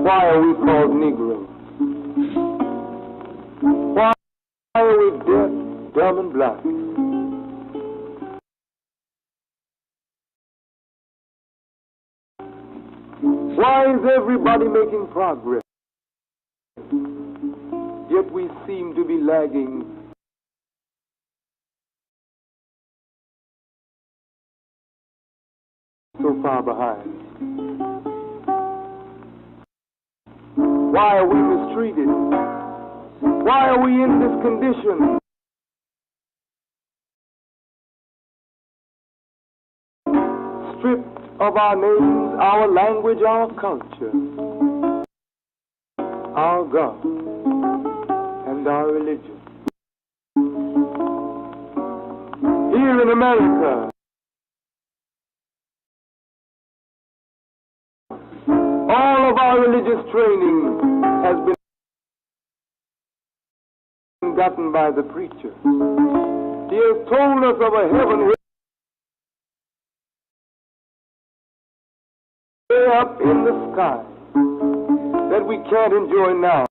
Why are we called Negroes? Why are we deaf, dumb, and blind? Why is everybody making progress, yet we seem to be lagging so far behind? Why are we mistreated? Why are we in this condition? Stripped of our names, our language, our culture, our God, and our religion. Here in America, all of our religious training has been gotten by the preacher. He has told us of a heaven way up in the sky that we can't enjoy now,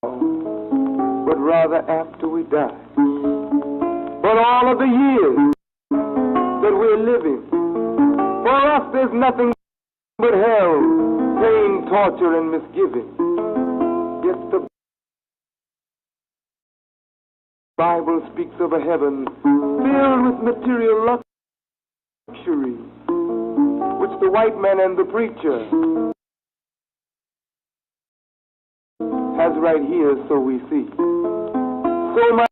but rather after we die. But all of the years that we're living, for us there's nothing but hell, pain, torture, and misgiving. Yet the Bible speaks of a heaven filled with material luxury, which the white man and the preacher has right here, so we see. So my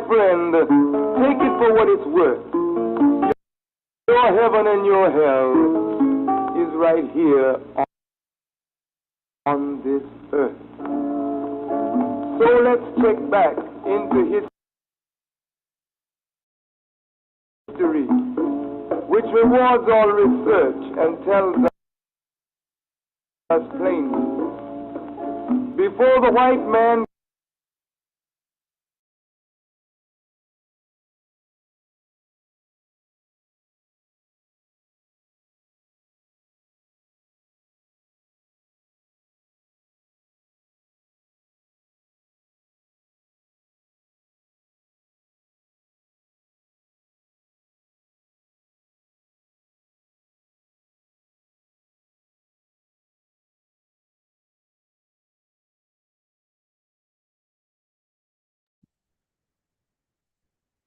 friend, take it for what it's worth. Your heaven and your hell is right here on this earth. So let's check back into history, which rewards all research and tells us plainly. Before the white man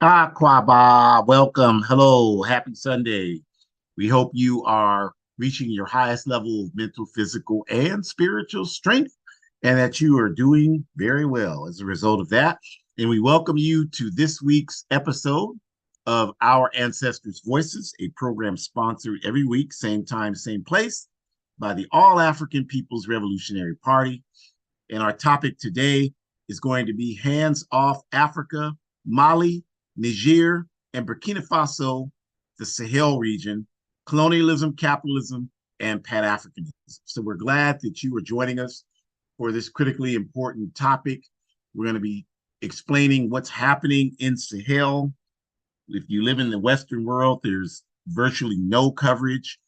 Kwaba, welcome. Hello, happy Sunday. We hope you are reaching your highest level of mental, physical, and spiritual strength, and that you are doing very well as a result of that. And we welcome you to this week's episode of Our Ancestors' Voices, a program sponsored every week, same time, same place, by the All African People's Revolutionary Party. And our topic today is going to be Hands Off Africa, Mali, Niger, and Burkina Faso, the Sahel region, colonialism, capitalism, and Pan-Africanism. So we're glad that you are joining us for this critically important topic. We're going to be explaining what's happening in Sahel. If you live in the Western world, there's virtually no coverage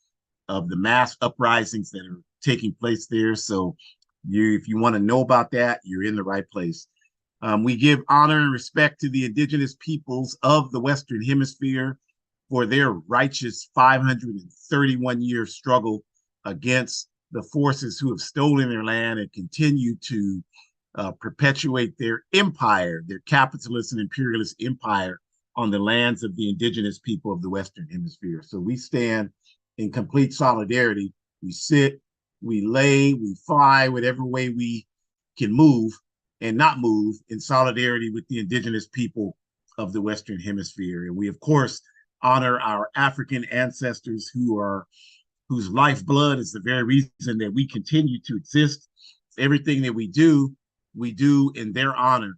of the mass uprisings that are taking place there. So if you want to know about that, you're in the right place. We give honor and respect to the indigenous peoples of the Western Hemisphere for their righteous 531-year struggle against the forces who have stolen their land and continue to perpetuate their empire, their capitalist and imperialist empire on the lands of the indigenous people of the Western Hemisphere. So we stand in complete solidarity. We sit, we lay, we fly, whatever way we can move and not move, in solidarity with the indigenous people of the Western Hemisphere. And we, of course, honor our African ancestors whose lifeblood is the very reason that we continue to exist. Everything that we do in their honor,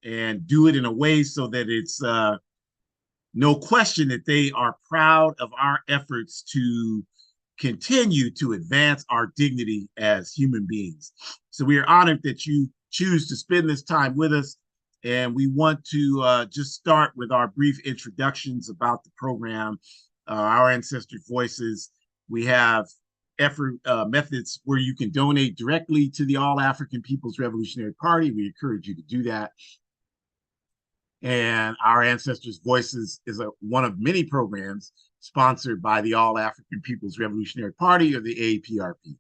and do it in a way so that it's no question that they are proud of our efforts to continue to advance our dignity as human beings. So we are honored that you choose to spend this time with us And we want to just start with our brief introductions about the program, our Ancestor Voices. We have methods where you can donate directly to the All African People's Revolutionary Party. We encourage you to do that. And our Ancestors Voices is one of many programs sponsored by the All African People's Revolutionary Party, or the AAPRP.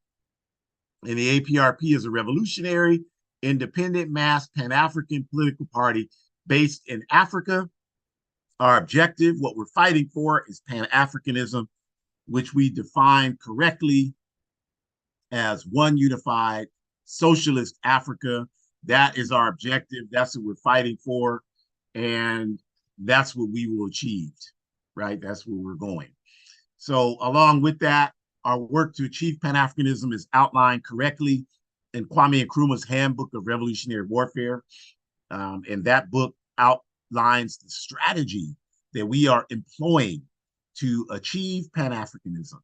And the AAPRP is a revolutionary, independent, mass Pan-African political party based in Africa. Our objective, what we're fighting for, is Pan-Africanism, which we define correctly as one unified socialist Africa. That is our objective. That's what we're fighting for. And that's what we will achieve, right? That's where we're going. So along with that, our work to achieve Pan-Africanism is outlined correctly in Kwame Nkrumah's Handbook of Revolutionary Warfare. And that book outlines the strategy that we are employing to achieve Pan-Africanism.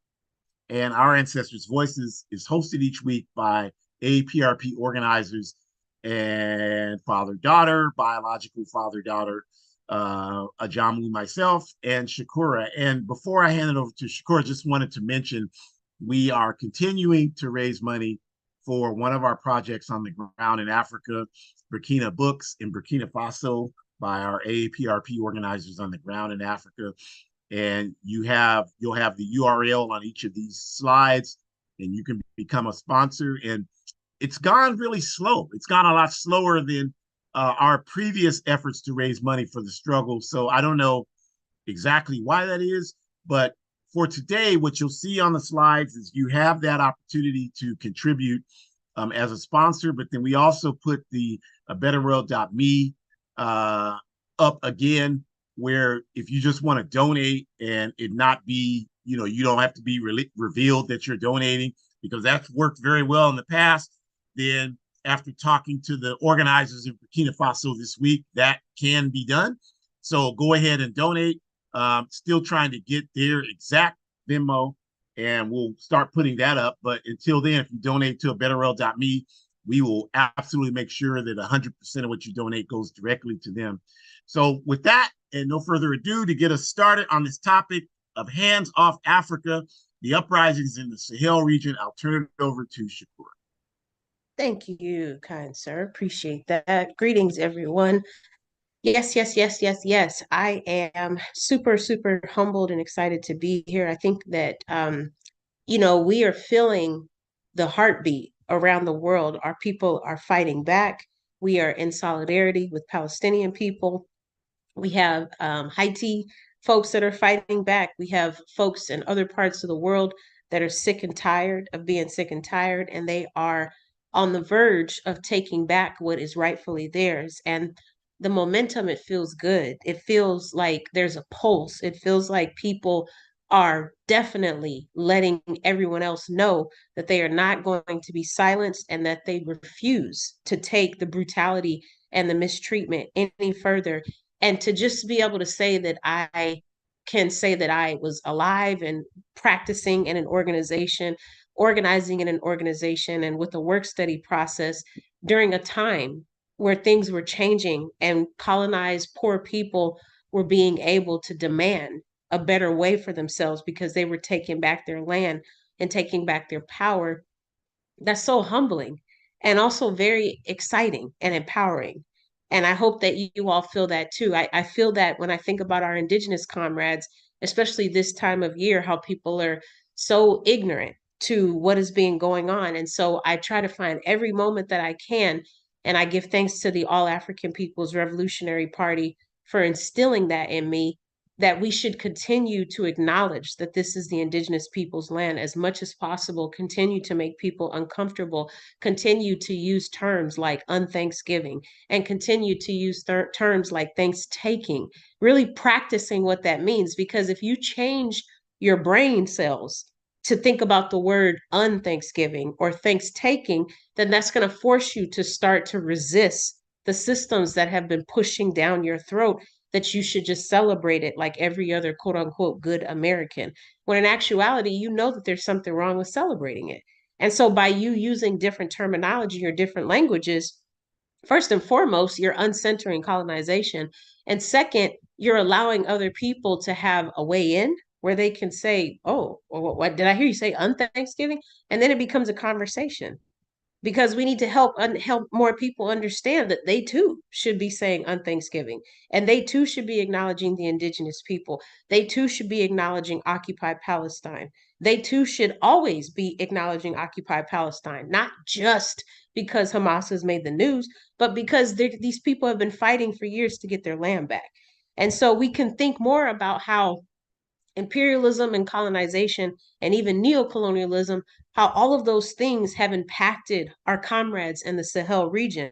And our Ancestors Voices is hosted each week by AAPRP organizers and father-daughter, biological father-daughter, Ajamu, myself, and Shakura. And before I hand it over to Shakura, just wanted to mention we are continuing to raise money for one of our projects on the ground in Africa, Burkina Books in Burkina Faso, by our AAPRP organizers on the ground in Africa. And you'll have the URL on each of these slides, and you can become a sponsor. And it's gone really slow. It's gone a lot slower than our previous efforts to raise money for the struggle. So I don't know exactly why that is, but for today, what you'll see on the slides is you have that opportunity to contribute as a sponsor, but then we also put the betterworld.me up again, where if you just want to donate and it not be, you don't have to be revealed that you're donating, because that's worked very well in the past. Then after talking to the organizers in Burkina Faso this week, that can be done. So go ahead and donate. Still trying to get their exact Venmo, and we'll start putting that up. But until then, if you donate to betterworld.me, we will absolutely make sure that 100% of what you donate goes directly to them. So with that, and no further ado, to get us started on this topic of Hands Off Africa, the uprisings in the Sahel region, I'll turn it over to Shakur. Thank you, kind sir. Appreciate that. Greetings, everyone. Yes, yes, yes, yes, yes. I am super, super humbled and excited to be here. I think that, we are feeling the heartbeat around the world. Our people are fighting back. We are in solidarity with Palestinian people. We have Haiti folks that are fighting back. We have folks in other parts of the world that are sick and tired of being sick and tired, and they are on the verge of taking back what is rightfully theirs. And the momentum, it feels good. It feels like there's a pulse. It feels like people are definitely letting everyone else know that they are not going to be silenced, and that they refuse to take the brutality and the mistreatment any further. And to just be able to say that I can say that I was alive and practicing in an organization, organizing in an organization, and with a work study process during a time where things were changing and colonized poor people were being able to demand a better way for themselves because they were taking back their land and taking back their power. That's so humbling and also very exciting and empowering. And I hope that you all feel that too. I feel that when I think about our Indigenous comrades, especially this time of year, how people are so ignorant to what is being going on. And so I try to find every moment that I can. And I give thanks to the All African People's Revolutionary Party for instilling that in me, that we should continue to acknowledge that this is the indigenous people's land as much as possible, continue to make people uncomfortable, continue to use terms like unthanksgiving, and continue to use terms like thanks-taking, really practicing what that means. Because if you change your brain cells to think about the word unthanksgiving or thanks-taking, then that's going to force you to start to resist the systems that have been pushing down your throat, that you should just celebrate it like every other quote unquote good American, when in actuality, you know that there's something wrong with celebrating it. And so by you using different terminology or different languages, First and foremost, you're uncentering colonization. And second, you're allowing other people to have a way in where they can say, oh, what did I hear you say, unthanksgiving? And then it becomes a conversation, because we need to help more people understand that they too should be saying on Thanksgiving, and they too should be acknowledging the indigenous people. They too should be acknowledging occupied Palestine. They too should always be acknowledging occupied Palestine, not just because Hamas has made the news, but because these people have been fighting for years to get their land back. And so we can think more about how imperialism and colonization and even neocolonialism, how all of those things have impacted our comrades in the Sahel region.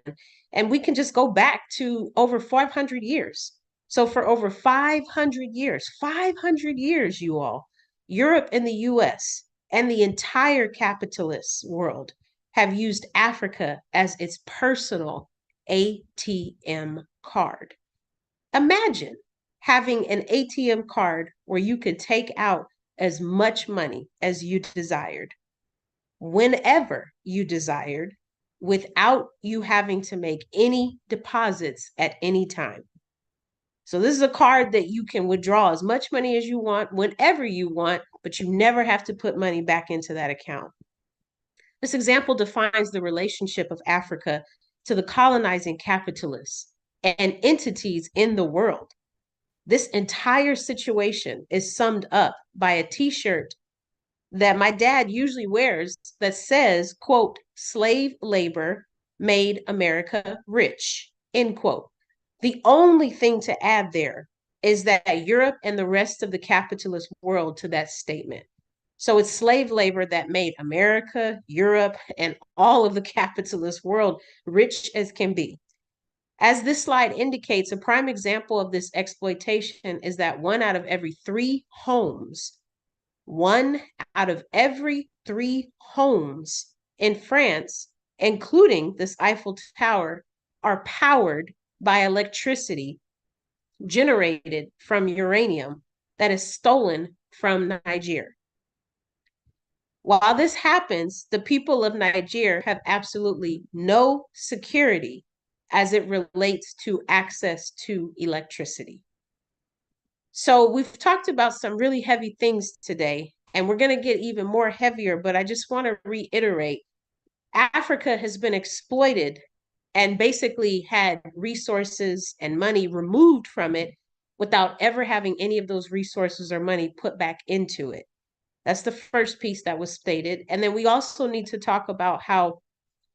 And we can just go back to over 500 years. So for over 500 years, you all, Europe and the US and the entire capitalist world have used Africa as its personal ATM card. Imagine having an ATM card where you could take out as much money as you desired, whenever you desired, without you having to make any deposits at any time. So this is a card that you can withdraw as much money as you want, whenever you want, but you never have to put money back into that account. This example defines the relationship of Africa to the colonizing capitalists and entities in the world. This entire situation is summed up by a t-shirt that my dad usually wears that says, quote, slave labor made America rich, end quote. The only thing to add there is that Europe and the rest of the capitalist world to that statement. So it's slave labor that made America, Europe, and all of the capitalist world rich as can be. As this slide indicates, a prime example of this exploitation is that one out of every three homes in France, including this Eiffel Tower, are powered by electricity generated from uranium that is stolen from Niger. While this happens, the people of Niger have absolutely no security as it relates to access to electricity. So we've talked about some really heavy things today, and we're going to get even more heavier, but I just want to reiterate, Africa has been exploited and basically had resources and money removed from it without ever having any of those resources or money put back into it. That's the first piece that was stated. And then we also need to talk about how,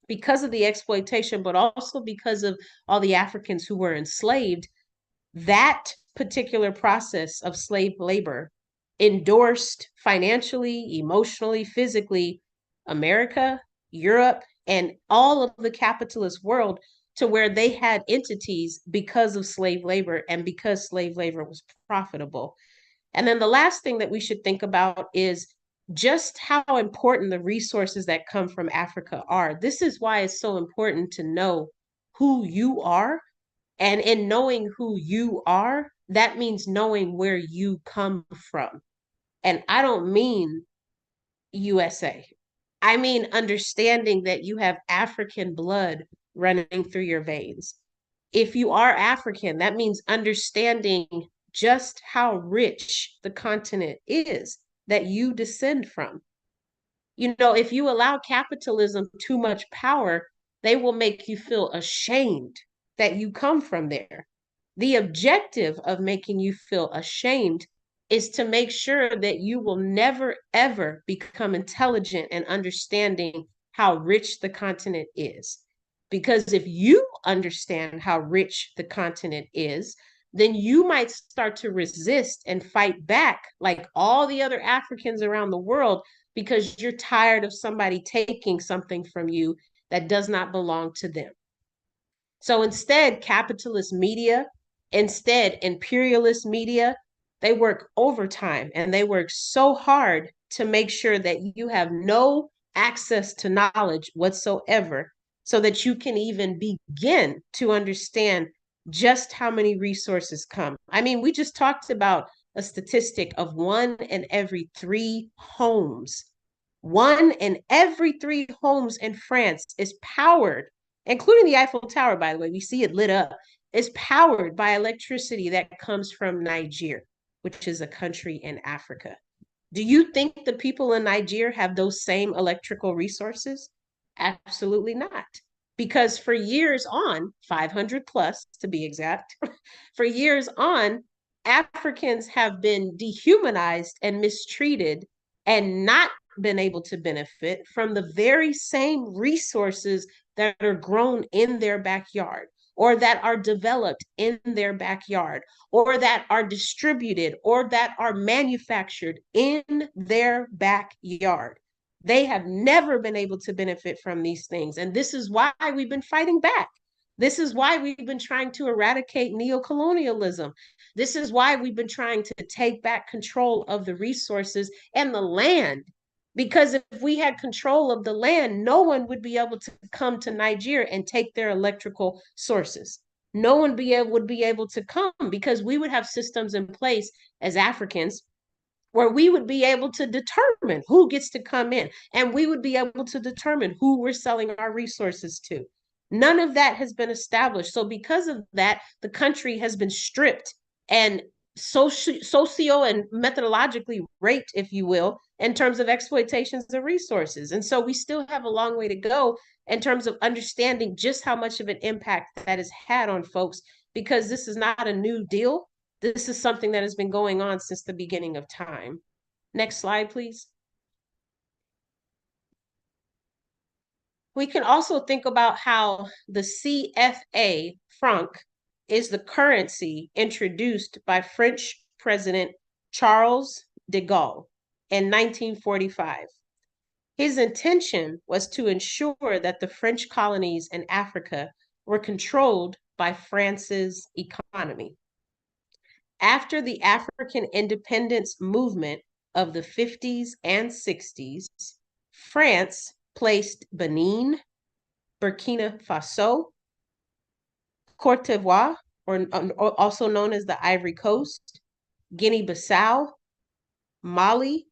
because of the exploitation, but also because of all the Africans who were enslaved, that particular process of slave labor endorsed financially, emotionally, physically, America, Europe, and all of the capitalist world, to where they had entities because of slave labor and because slave labor was profitable. And then the last thing that we should think about is just how important the resources that come from Africa are. This is why it's so important to know who you are. And in knowing who you are, that means knowing where you come from. And I don't mean USA. I mean understanding that you have African blood running through your veins. If you are African, that means understanding just how rich the continent is that you descend from. You know, if you allow capitalism too much power, they will make you feel ashamed that you come from there. The objective of making you feel ashamed is to make sure that you will never, ever become intelligent and understanding how rich the continent is. Because if you understand how rich the continent is, then you might start to resist and fight back like all the other Africans around the world, because you're tired of somebody taking something from you that does not belong to them. So instead, capitalist media, instead, imperialist media, they work overtime and they work so hard to make sure that you have no access to knowledge whatsoever, so that you can even begin to understand just how many resources come. I mean, we just talked about a statistic of 1 in every 3 homes. 1 in every 3 homes in France is powered including the Eiffel Tower, by the way, we see it lit up, is powered by electricity that comes from Niger, which is a country in Africa. Do you think the people in Niger have those same electrical resources? Absolutely not. Because for years on, 500 plus to be exact, for years on, Africans have been dehumanized and mistreated and not been able to benefit from the very same resources that are grown in their backyard or that are developed in their backyard or that are distributed or that are manufactured in their backyard. They have never been able to benefit from these things. And this is why we've been fighting back. This is why we've been trying to eradicate neocolonialism. This is why we've been trying to take back control of the resources and the land. Because if we had control of the land, no one would be able to come to Niger and take their electrical sources. No one would be able to come because we would have systems in place as Africans where we would be able to determine who gets to come in and we would be able to determine who we're selling our resources to. None of that has been established. So because of that, the country has been stripped and socio and methodologically raped, if you will, in terms of exploitations of resources. And so we still have a long way to go in terms of understanding just how much of an impact that has had on folks, because this is not a new deal. This is something that has been going on since the beginning of time. Next slide, please. We can also think about how the CFA franc is the currency introduced by French President Charles de Gaulle in 1945. His intention was to ensure that the French colonies in Africa were controlled by France's economy. After the African independence movement of the 50s and 60s, France placed Benin, Burkina Faso, Cote d'Ivoire, or also known as the Ivory Coast, Guinea-Bissau, Mali,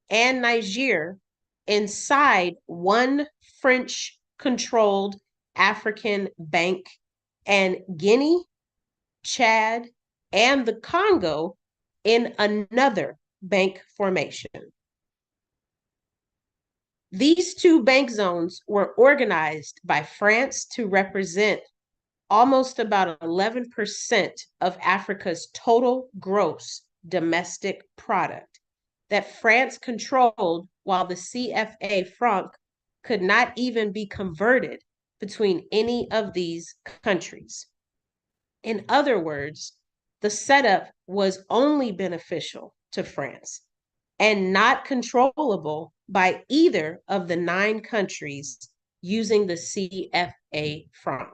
and Niger inside one French-controlled African bank, and Guinea, Chad, and the Congo in another bank formation. These two bank zones were organized by France to represent almost about 11% of Africa's total gross domestic product that France controlled, while the CFA franc could not even be converted between any of these countries. In other words, the setup was only beneficial to France and not controllable by either of the 9 countries using the CFA franc.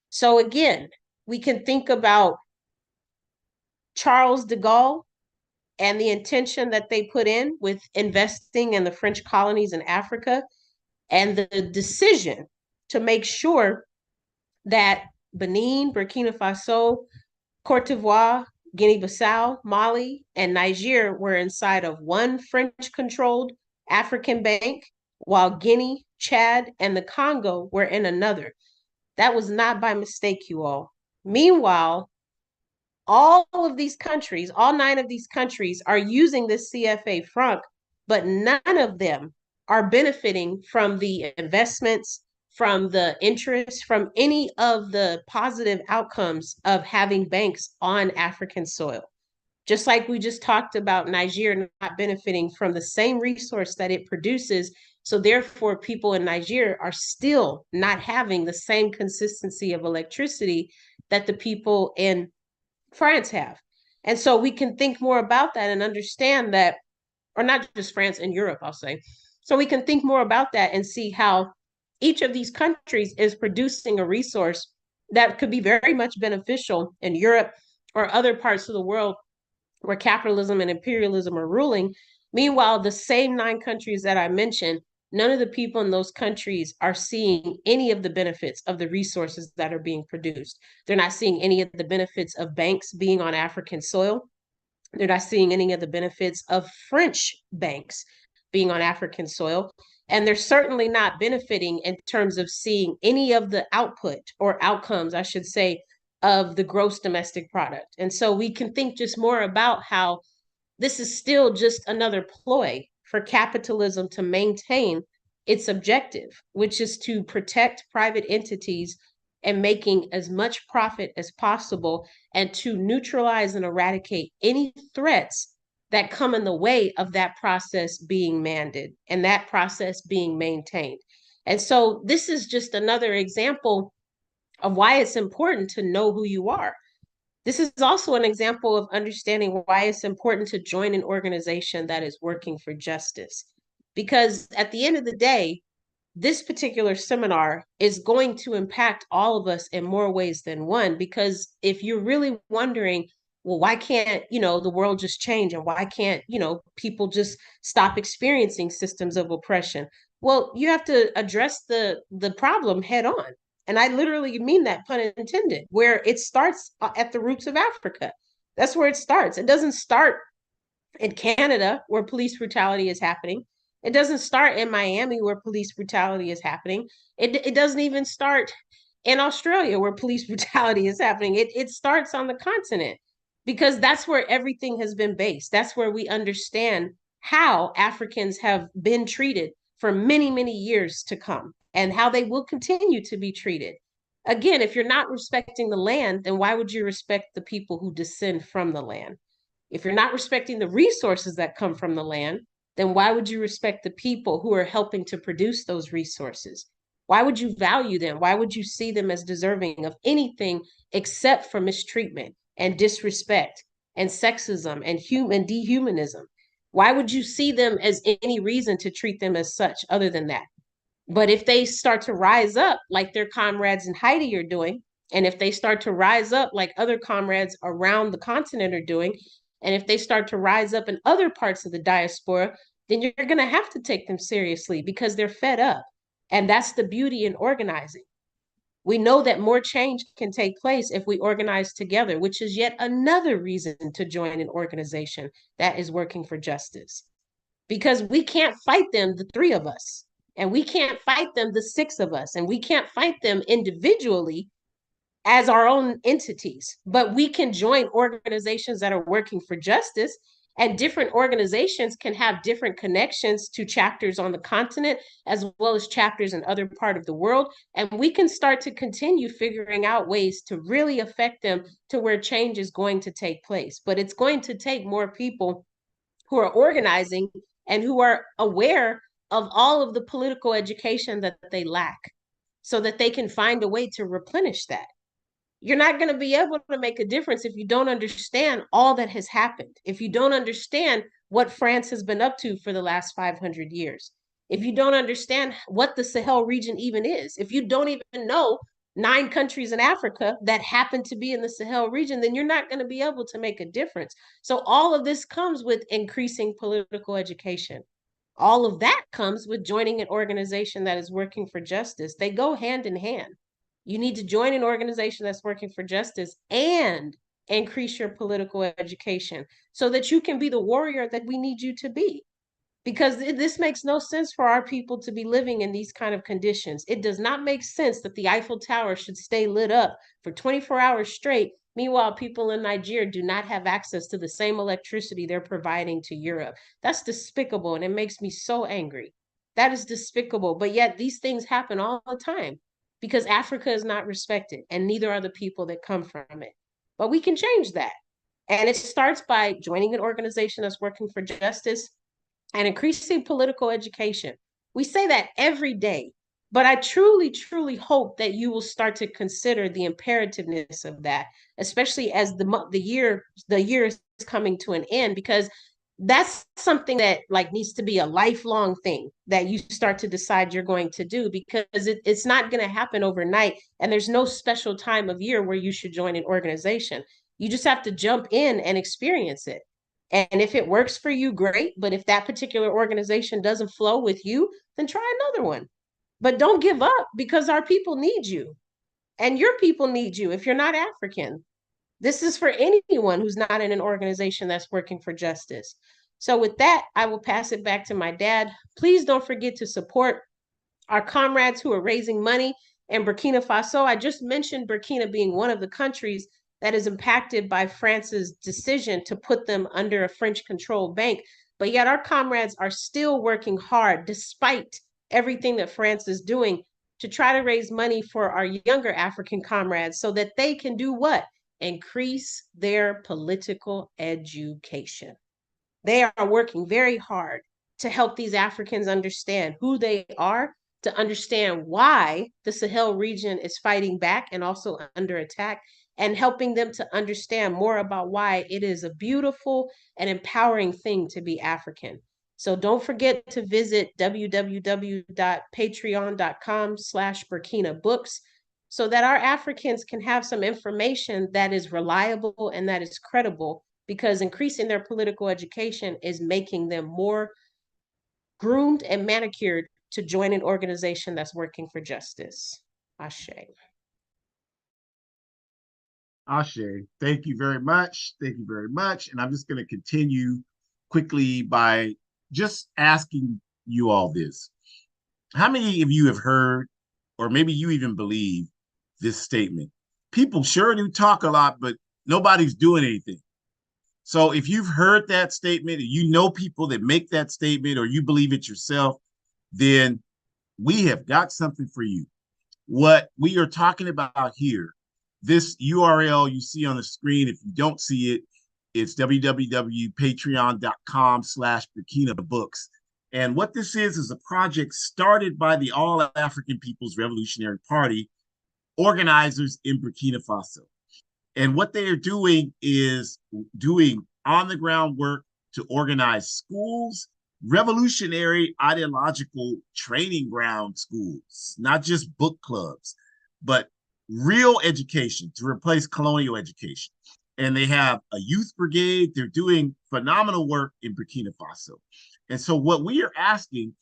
So again, we can think about Charles de Gaulle and the intention that they put in with investing in the French colonies in Africa, and the decision to make sure that Benin, Burkina Faso, Cote d'Ivoire, Guinea-Bissau, Mali, and Niger were inside of one French-controlled African bank, while Guinea, Chad, and the Congo were in another. That was not by mistake, you all. Meanwhile, all of these countries, all 9 of these countries are using this CFA franc, but none of them are benefiting from the investments, from the interest, from any of the positive outcomes of having banks on African soil. Just like we just talked about Niger not benefiting from the same resource that it produces, so therefore people in Niger are still not having the same consistency of electricity that the people in France have. And so we can think more about that and understand that, or not just France, and Europe, I'll say. So we can think more about that and see how each of these countries is producing a resource that could be very much beneficial in Europe or other parts of the world where capitalism and imperialism are ruling. Meanwhile, the same 9 countries that I mentioned, none of the people in those countries are seeing any of the benefits of the resources that are being produced. They're not seeing any of the benefits of banks being on African soil. They're not seeing any of the benefits of French banks being on African soil. And they're certainly not benefiting in terms of seeing any of the output or outcomes, I should say, of the gross domestic product. And so we can think just more about how this is still just another ploy for capitalism to maintain its objective, which is to protect private entities and making as much profit as possible, and to neutralize and eradicate any threats that come in the way of that process being manned and that process being maintained. And so this is just another example of why it's important to know who you are. This is also an example of understanding why it's important to join an organization that is working for justice. Because at the end of the day, this particular seminar is going to impact all of us in more ways than one. Because if you're really wondering, well, why can't, the world just change, and why can't, people just stop experiencing systems of oppression? Well, you have to address the problem head on. And I literally mean that, pun intended, where it starts at the roots of Africa. That's where it starts. It doesn't start in Canada, where police brutality is happening. It doesn't start in Miami, where police brutality is happening. It doesn't even start in Australia, where police brutality is happening. It starts on the continent, because that's where everything has been based. That's where we understand how Africans have been treated for many, many years to come, and how they will continue to be treated. Again, if you're not respecting the land, then why would you respect the people who descend from the land? If you're not respecting the resources that come from the land, then why would you respect the people who are helping to produce those resources? Why would you value them? Why would you see them as deserving of anything except for mistreatment and disrespect and sexism and dehumanism? Why would you see them as any reason to treat them as such other than that? But if they start to rise up like their comrades in Haiti are doing, and if they start to rise up like other comrades around the continent are doing, and if they start to rise up in other parts of the diaspora, then you're going to have to take them seriously, because they're fed up. And that's the beauty in organizing. We know that more change can take place if we organize together, which is yet another reason to join an organization that is working for justice. Because we can't fight them, the three of us, and we can't fight them, the six of us, and we can't fight them individually as our own entities, but we can join organizations that are working for justice. And different organizations can have different connections to chapters on the continent, as well as chapters in other part of the world. And we can start to continue figuring out ways to really affect them to where change is going to take place. But it's going to take more people who are organizing and who are aware of all of the political education that they lack, so that they can find a way to replenish that. You're not going to be able to make a difference if you don't understand all that has happened, if you don't understand what France has been up to for the last 500 years, if you don't understand what the Sahel region even is, if you don't even know 9 countries in Africa that happen to be in the Sahel region, then you're not going to be able to make a difference. So all of this comes with increasing political education. All of that comes with joining an organization that is working for justice. They go hand in hand. You need to join an organization that's working for justice and increase your political education, so that you can be the warrior that we need you to be. Because this makes no sense for our people to be living in these kind of conditions. It does not make sense that the Eiffel Tower should stay lit up for 24 hours straight. Meanwhile, people in Nigeria do not have access to the same electricity they're providing to Europe. That's despicable, and it makes me so angry. That is despicable. But yet these things happen all the time, because Africa is not respected, and neither are the people that come from it. But we can change that. And it starts by joining an organization that's working for justice and increasing political education. We say that every day, but I truly, truly hope that you will start to consider the imperativeness of that, especially as the year is coming to an end, because that's something that like needs to be a lifelong thing that you start to decide you're going to do, because it's not going to happen overnight, and there's no special time of year where you should join an organization. You just have to jump in and experience it. And if it works for you, great. But if that particular organization doesn't flow with you, then try another one. But don't give up, because our people need you, and your people need you if you're not African. This is for anyone who's not in an organization that's working for justice. So with that, I will pass it back to my dad. Please don't forget to support our comrades who are raising money in Burkina Faso. I just mentioned Burkina being one of the countries that is impacted by France's decision to put them under a French-controlled bank. But yet our comrades are still working hard, despite everything that France is doing, to try to raise money for our younger African comrades so that they can do what? Increase their political education. They are working very hard to help these Africans understand who they are, to understand why the Sahel region is fighting back and also under attack, and helping them to understand more about why it is a beautiful and empowering thing to be African. So don't forget to visit www.patreon.com/Burkina Books so that our Africans can have some information that is reliable and that is credible, because increasing their political education is making them more groomed and manicured to join an organization that's working for justice. Ashe. Ashe, thank you very much. Thank you very much. And I'm just going to continue quickly by just asking you all this. How many of you have heard, or maybe you even believe, this statement? People sure do talk a lot, but nobody's doing anything. So if you've heard that statement, and you know people that make that statement, or you believe it yourself, then we have got something for you. What we are talking about here, this URL you see on the screen, if you don't see it, it's www.patreon.com/Burkina Books. And what this is a project started by the All African People's Revolutionary Party organizers in Burkina Faso. And what they are doing is doing on-the-ground work to organize schools, revolutionary ideological training ground schools, not just book clubs, but real education to replace colonial education. And they have a youth brigade. They're doing phenomenal work in Burkina Faso. And so what we are asking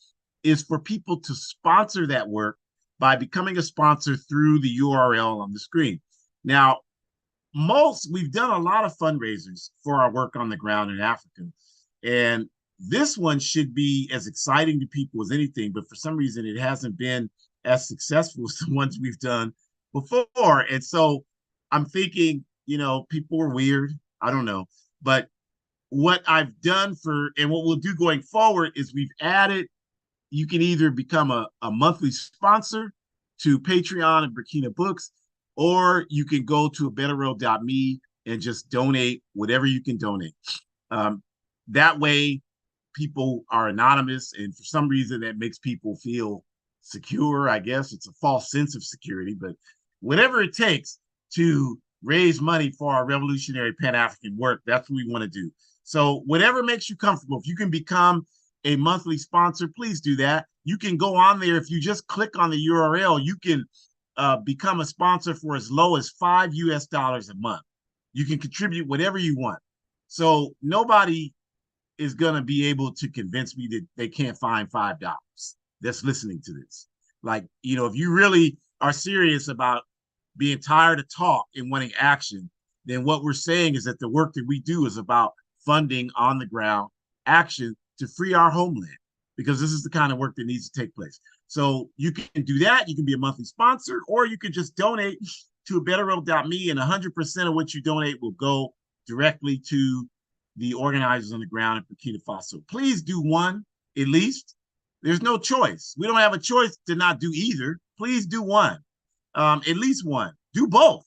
is for people to sponsor that work by becoming a sponsor through the URL on the screen. Now, we've done a lot of fundraisers for our work on the ground in Africa. And this one should be as exciting to people as anything, but for some reason it hasn't been as successful as the ones we've done before. And so I'm thinking, people are weird. I don't know. But what I've done and what we'll do going forward is we've added, you can either become a monthly sponsor to Patreon and Burkina Books, or you can go to abetterroad.me and just donate whatever you can donate. That way, people are anonymous, and for some reason that makes people feel secure. I guess it's a false sense of security, but whatever it takes to raise money for our revolutionary Pan-African work, that's what we want to do. So whatever makes you comfortable, if you can become a monthly sponsor, please do that. You can go on there. If you just click on the URL, you can become a sponsor for as low as $5 a month. You can contribute whatever you want. So nobody is going to be able to convince me that they can't find $5 that's listening to this. Like, if you really are serious about being tired of talk and wanting action, then what we're saying is that the work that we do is about funding on the ground action to free our homeland, because this is the kind of work that needs to take place. So you can do that. You can be a monthly sponsor, or you can just donate to abetterroad.me, and 100% of what you donate will go directly to the organizers on the ground in Burkina Faso. Please do one, at least. There's no choice. We don't have a choice to not do either. Please do one, at least one. Do both,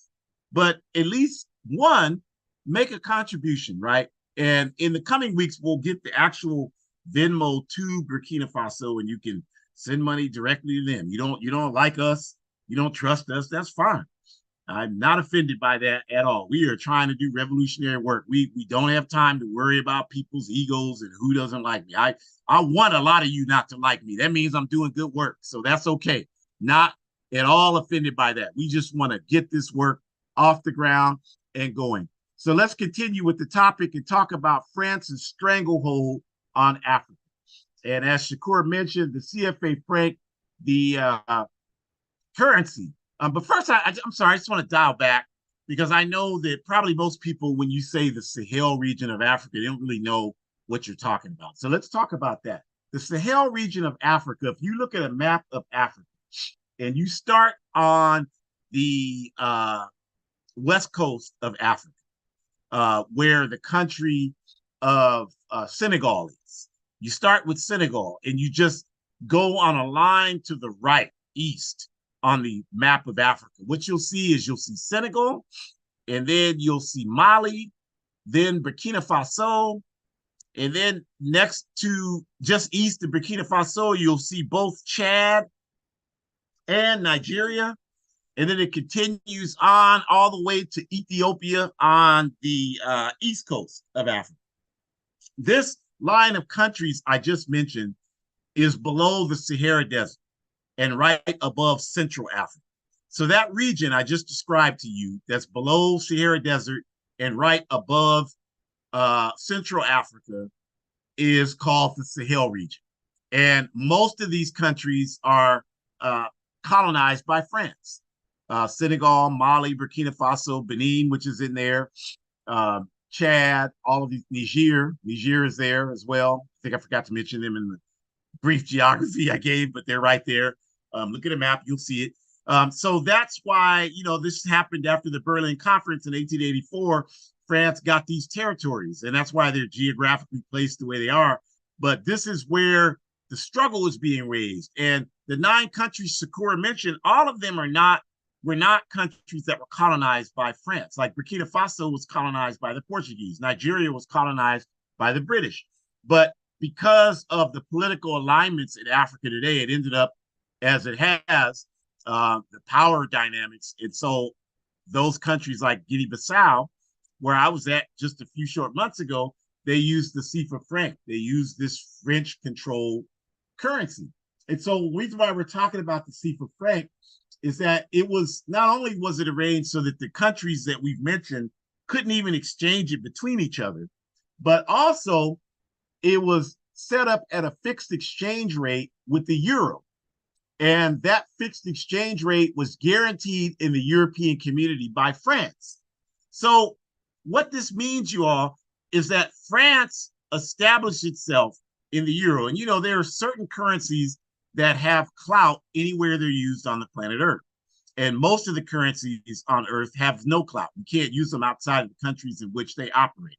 but at least one, make a contribution, right? And in the coming weeks, we'll get the actual Venmo to Burkina Faso, and you can send money directly to them. You don't like us, you don't trust us, that's fine. I'm not offended by that at all. We are trying to do revolutionary work. We don't have time to worry about people's egos and who doesn't like me. I want a lot of you not to like me. That means I'm doing good work. So that's okay. Not at all offended by that. We just want to get this work off the ground and going. So let's continue with the topic and talk about France's stranglehold on Africa. And as Shakur mentioned, the CFA franc, the currency. But first, I'm sorry, I just want to dial back, because I know that probably most people, when you say the Sahel region of Africa, they don't really know what you're talking about. So let's talk about that. The Sahel region of Africa, if you look at a map of Africa and you start on the west coast of Africa, where the country of Senegal is. You start with Senegal and you just go on a line to the right, east, on the map of Africa. What you'll see is you'll see Senegal, and then you'll see Mali, then Burkina Faso, and then next to just east of Burkina Faso, you'll see both Chad and Nigeria. And then it continues on all the way to Ethiopia on the east coast of Africa. This line of countries I just mentioned is below the Sahara Desert and right above Central Africa. So that region I just described to you, that's below Sahara Desert and right above Central Africa, is called the Sahel region. And most of these countries are colonized by France. Senegal, Mali, Burkina Faso, Benin, which is in there, Chad, all of these, Niger is there as well. I think I forgot to mention them in the brief geography I gave, but they're right there. Look at a map, you'll see it. So that's why, this happened after the Berlin Conference in 1884. France got these territories, and that's why they're geographically placed the way they are. But this is where the struggle is being raised. And the 9 countries Sakura mentioned, all of them were not countries that were colonized by France. Like Burkina Faso was colonized by the Portuguese. Nigeria was colonized by the British. But because of the political alignments in Africa today, it ended up as it has, the power dynamics. And so those countries like Guinea-Bissau, where I was at just a few short months ago, they used the CFA franc. They used this French-controlled currency. And so the reason why we're talking about the CFA franc is that it was, not only was it arranged so that the countries that we've mentioned couldn't even exchange it between each other, but also it was set up at a fixed exchange rate with the euro. And that fixed exchange rate was guaranteed in the European community by France. So what this means, you all, is that France established itself in the euro. And, there are certain currencies that have clout anywhere they're used on the planet Earth. And most of the currencies on Earth have no clout. You can't use them outside of the countries in which they operate,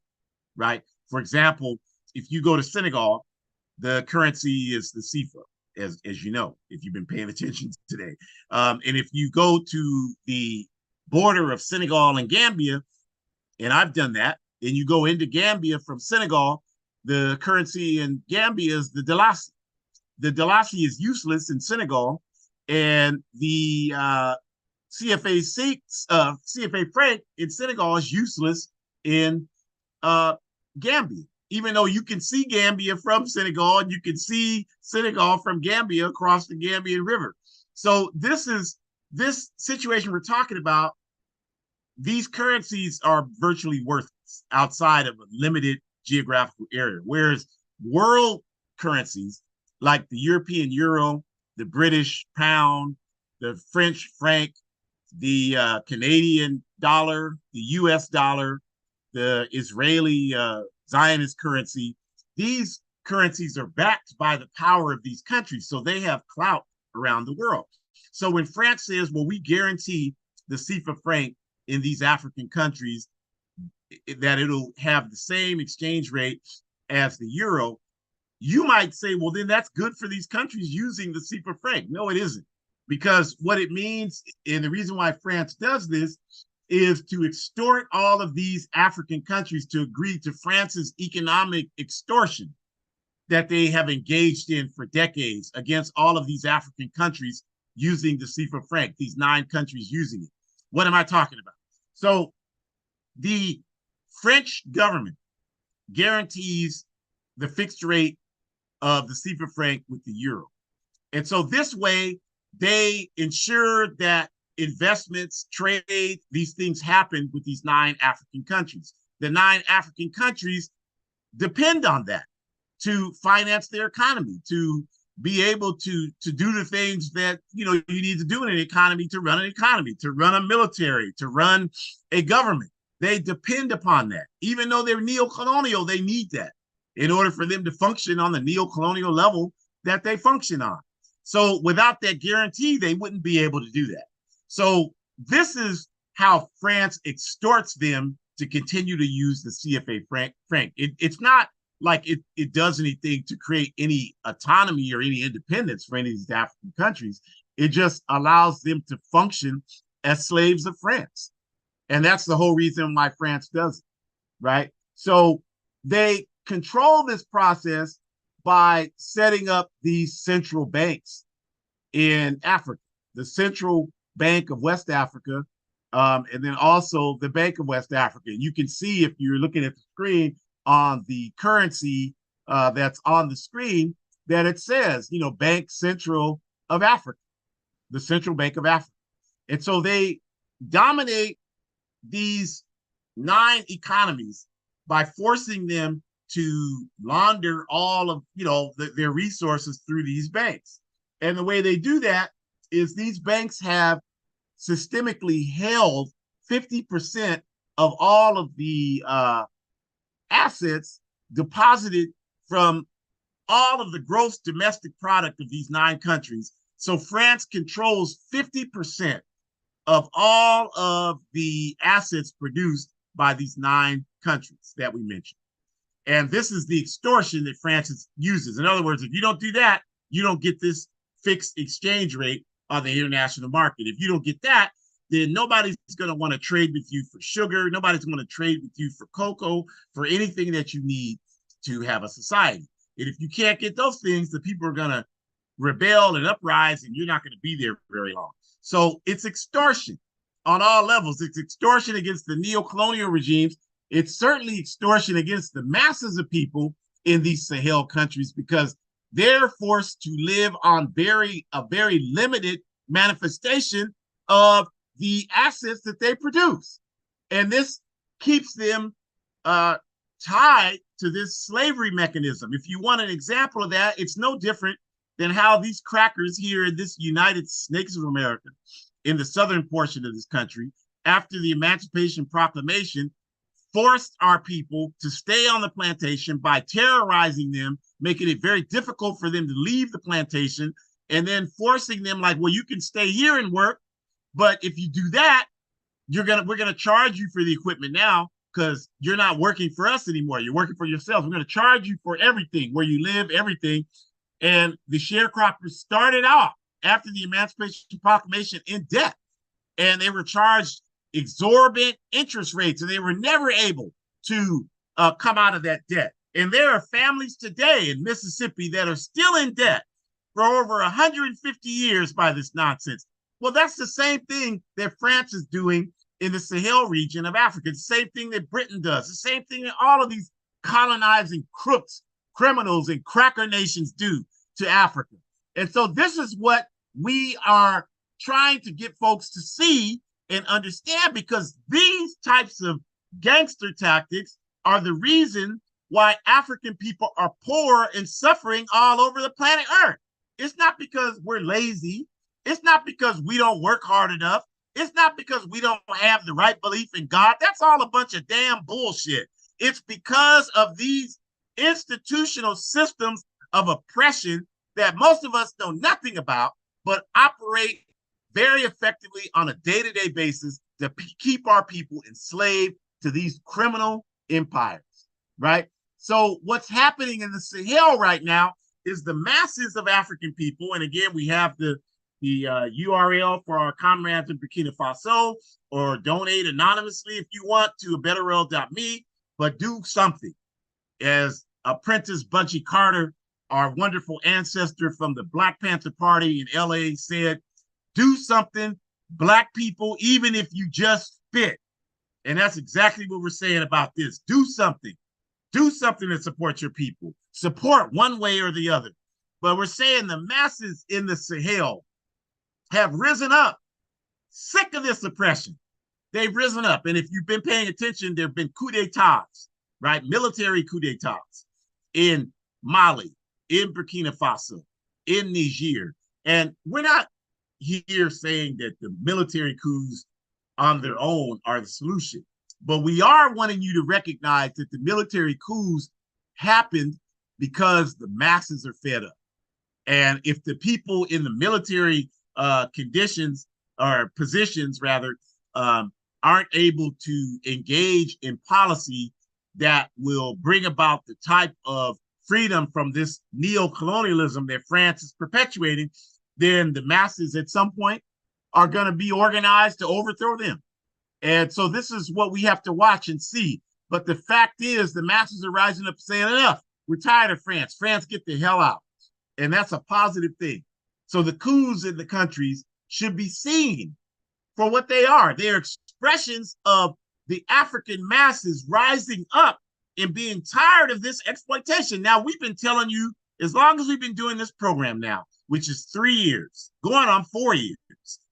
right? For example, if you go to Senegal, the currency is the CFA, as you know, if you've been paying attention today. And if you go to the border of Senegal and Gambia, and I've done that, and you go into Gambia from Senegal, the currency in Gambia is the Dalasi. The Dalasi is useless in Senegal, and the CFA franc in Senegal is useless in Gambia. Even though you can see Gambia from Senegal, and you can see Senegal from Gambia across the Gambian River. So this situation we're talking about. These currencies are virtually worthless outside of a limited geographical area, whereas world currencies like the European euro, the British pound, the French franc, the Canadian dollar, the US dollar, the Israeli Zionist currency, these currencies are backed by the power of these countries, so they have clout around the world. So when France says, well, we guarantee the CFA franc in these African countries, that it'll have the same exchange rate as the euro, you might say, well, then that's good for these countries using the CFA franc. No, it isn't. Because what it means, and the reason why France does this, is to extort all of these African countries to agree to France's economic extortion that they have engaged in for decades against all of these African countries using the CFA franc, these 9 countries using it. What am I talking about? So the French government guarantees the fixed rate of the CFA franc with the euro. And so this way, they ensure that investments, trade, these things happen with these 9 African countries. The 9 African countries depend on that to finance their economy, to be able to do the things that you need to do in an economy, to run a military, to run a government. They depend upon that. Even though they're neo-colonial, they need that. in order for them to function on the neo-colonial level that they function on. So without that guarantee, they wouldn't be able to do that. So this is how France extorts them to continue to use the CFA franc. It's not like it does anything to create any autonomy or any independence for any of these African countries. It just allows them to function as slaves of France. And that's the whole reason why France does it, right? So they control this process by setting up these central banks in Africa, the Central Bank of West Africa, and then also the Bank of West Africa. You can see, if you're looking at the screen, on the currency that's on the screen, that it says, Bank Central of Africa, the Central Bank of Africa. And so they dominate these 9 economies by forcing them to launder all of their resources through these banks. And the way they do that is these banks have systemically held 50% of all of the assets deposited from all of the gross domestic product of these 9 countries. So France controls 50% of all of the assets produced by these 9 countries that we mentioned. And this is the extortion that France uses. In other words, if you don't do that, you don't get this fixed exchange rate on the international market. If you don't get that, then nobody's going to want to trade with you for sugar. Nobody's going to trade with you for cocoa, for anything that you need to have a society. And if you can't get those things, the people are going to rebel and uprise, and you're not going to be there very long. So it's extortion on all levels. It's extortion against the neo-colonial regimes. It's certainly extortion against the masses of people in these Sahel countries, because they're forced to live on a very limited manifestation of the assets that they produce. And this keeps them tied to this slavery mechanism. If you want an example of that, it's no different than how these crackers here in this United Snakes of America, in the southern portion of this country, after the Emancipation Proclamation, forced our people to stay on the plantation by terrorizing them, making it very difficult for them to leave the plantation, and then forcing them like, well, you can stay here and work, but if you do that, we're gonna charge you for the equipment now, because you're not working for us anymore. You're working for yourselves. We're gonna charge you for everything, where you live, everything. And the sharecroppers started off after the Emancipation Proclamation in debt, and they were charged exorbitant interest rates, and they were never able to come out of that debt. And there are families today in Mississippi that are still in debt for over 150 years by this nonsense. Well, that's the same thing that France is doing in the Sahel region of Africa. It's the same thing that Britain does. The same thing that all of these colonizing crooks, criminals, and cracker nations do to Africa. And so this is what we are trying to get folks to see and understand, because these types of gangster tactics are the reason why African people are poor and suffering all over the planet Earth. It's not because we're lazy. It's not because we don't work hard enough. It's not because we don't have the right belief in God. That's all a bunch of damn bullshit. It's because of these institutional systems of oppression that most of us know nothing about, but operate very effectively on a day-to-day basis to keep our people enslaved to these criminal empires, right? So what's happening in the Sahel right now is the masses of African people, and again, we have the URL for our comrades in Burkina Faso, or donate anonymously if you want to betterworld.me, but do something. As Apprentice Bunchy Carter, our wonderful ancestor from the Black Panther Party in LA, said, do something, Black people, even if you just spit. And that's exactly what we're saying about this. Do something. Do something to support your people. Support one way or the other. But we're saying the masses in the Sahel have risen up, sick of this oppression. They've risen up. And if you've been paying attention, there have been coups d'etats, right? Military coups d'etats in Mali, in Burkina Faso, in Niger. And we're not here saying that the military coups on their own are the solution, but we are wanting you to recognize that the military coups happened because the masses are fed up. And if the people in the military conditions or positions, rather, aren't able to engage in policy that will bring about the type of freedom from this neo-colonialism that France is perpetuating, then the masses at some point are going to be organized to overthrow them. And so this is what we have to watch and see. But the fact is, the masses are rising up saying, enough, we're tired of France. France, get the hell out. And that's a positive thing. So the coups in the countries should be seen for what they are. They are expressions of the African masses rising up and being tired of this exploitation. Now, we've been telling you, as long as we've been doing this program now, which is 3 years, going on 4 years,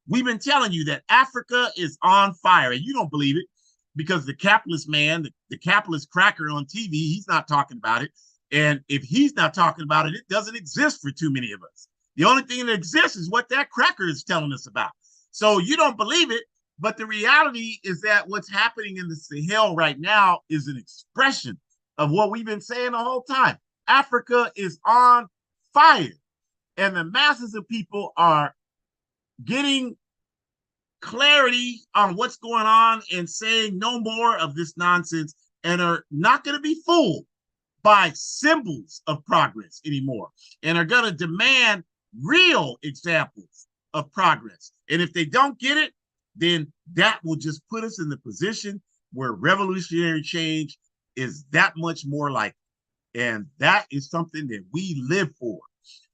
we've been telling you that Africa is on fire. And you don't believe it because the capitalist man, the capitalist cracker on TV, he's not talking about it. And if he's not talking about it, it doesn't exist for too many of us. The only thing that exists is what that cracker is telling us about. So you don't believe it, but the reality is that what's happening in the Sahel right now is an expression of what we've been saying the whole time. Africa is on fire, and the masses of people are getting clarity on what's going on and saying no more of this nonsense and are not going to be fooled by symbols of progress anymore, and are going to demand real examples of progress. And if they don't get it, then that will just put us in the position where revolutionary change is that much more likely. And that is something that we live for.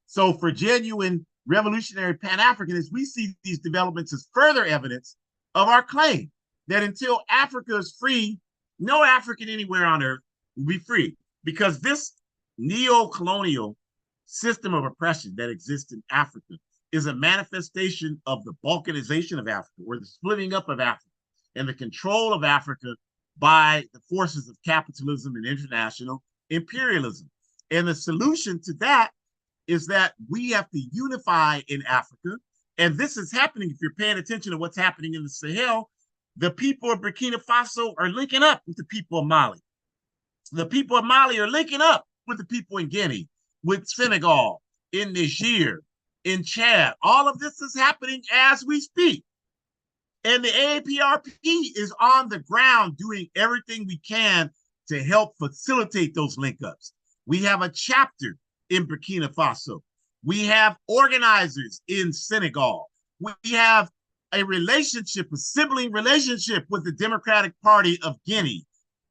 So for genuine revolutionary Pan-Africanists, we see these developments as further evidence of our claim that until Africa is free, no African anywhere on earth will be free. Because this neo-colonial system of oppression that exists in Africa is a manifestation of the balkanization of Africa, or the splitting up of Africa, and the control of Africa by the forces of capitalism and international imperialism. And the solution to that is that we have to unify in Africa. And this is happening, if you're paying attention to what's happening in the Sahel. The people of Burkina Faso are linking up with the people of Mali. The people of Mali are linking up with the people in Guinea, with Senegal, in Niger, in Chad. All of this is happening as we speak. And the AAPRP is on the ground doing everything we can to help facilitate those link-ups. We have a chapter in Burkina Faso. We have organizers in Senegal. We have a relationship, a sibling relationship with the Democratic Party of Guinea.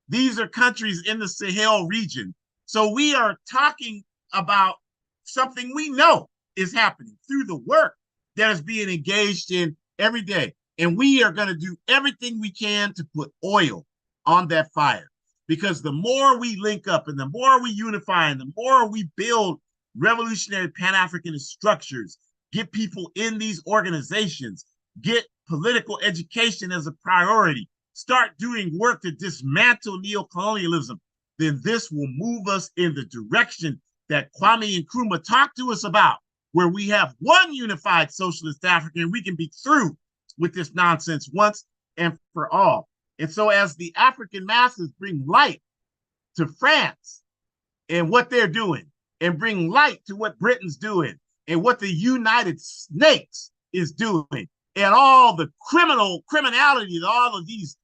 These are countries in the Sahel region. So we are talking about something we know is happening through the work that is being engaged in every day. And we are going to do everything we can to put oil on that fire. Because the more we link up and the more we unify and the more we build revolutionary Pan-Africanist structures, get people in these organizations, get political education as a priority, start doing work to dismantle neo-colonialism, then this will move us in the direction that Kwame Nkrumah talked to us about, where we have one unified socialist Africa and we can be through with this nonsense once and for all. And so as the African masses bring light to France and what they're doing, and bring light to what Britain's doing, and what the United Snakes is doing, and all the criminality that all of these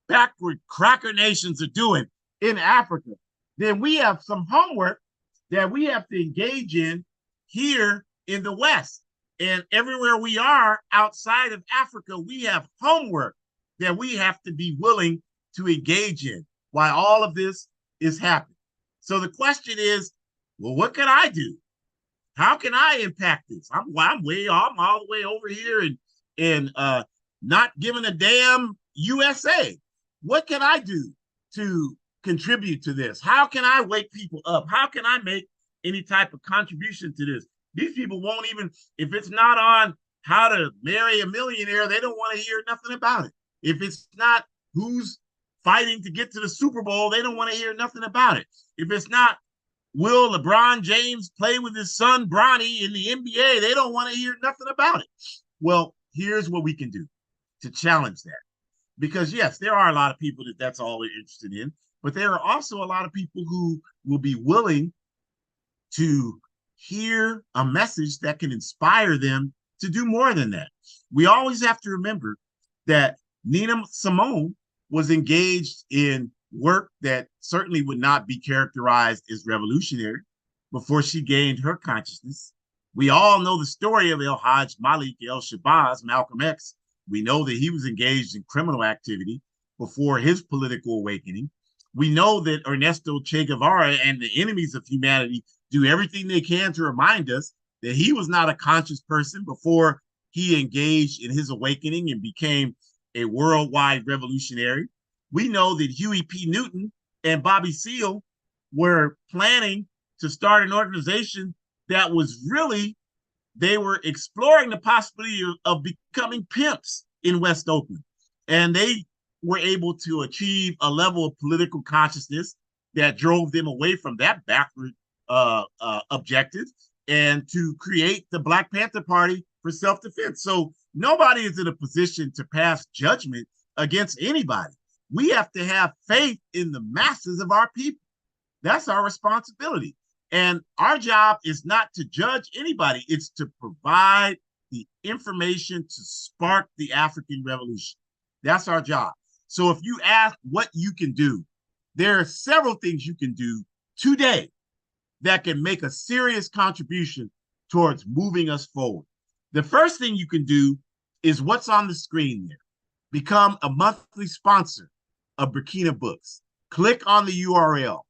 backward cracker nations are doing in Africa, then we have some homework that we have to engage in here in the West. And everywhere we are outside of Africa, we have homework that we have to be willing to engage in while all of this is happening. So the question is, well, what can I do? How can I impact this? I'm all the way over here and not giving a damn USA. What can I do to contribute to this? How can I wake people up? How can I make any type of contribution to this? These people won't even, if it's not on how to marry a millionaire, they don't want to hear nothing about it. If it's not who's fighting to get to the Super Bowl, they don't want to hear nothing about it. If it's not will LeBron James play with his son Bronny in the NBA, they don't want to hear nothing about it. Well, here's what we can do to challenge that. Because yes, there are a lot of people that's all they're interested in. But there are also a lot of people who will be willing to hear a message that can inspire them to do more than that. We always have to remember that Nina Simone was engaged in work that certainly would not be characterized as revolutionary before she gained her consciousness. We all know the story of El Hajj Malik El Shabazz, Malcolm X. We know that he was engaged in criminal activity before his political awakening. We know that Ernesto Che Guevara and the enemies of humanity do everything they can to remind us that he was not a conscious person before he engaged in his awakening and became a worldwide revolutionary. We know that Huey P. Newton and Bobby Seale were planning to start an organization that was really, they were exploring the possibility of becoming pimps in West Oakland. And they were able to achieve a level of political consciousness that drove them away from that backward objective and to create the Black Panther Party for self-defense. So nobody is in a position to pass judgment against anybody. We have to have faith in the masses of our people. That's our responsibility. And our job is not to judge anybody. It's to provide the information to spark the African Revolution. That's our job. So if you ask what you can do, there are several things you can do today that can make a serious contribution towards moving us forward. The first thing you can do is what's on the screen there. Become a monthly sponsor of Burkina Books. Click on the URL.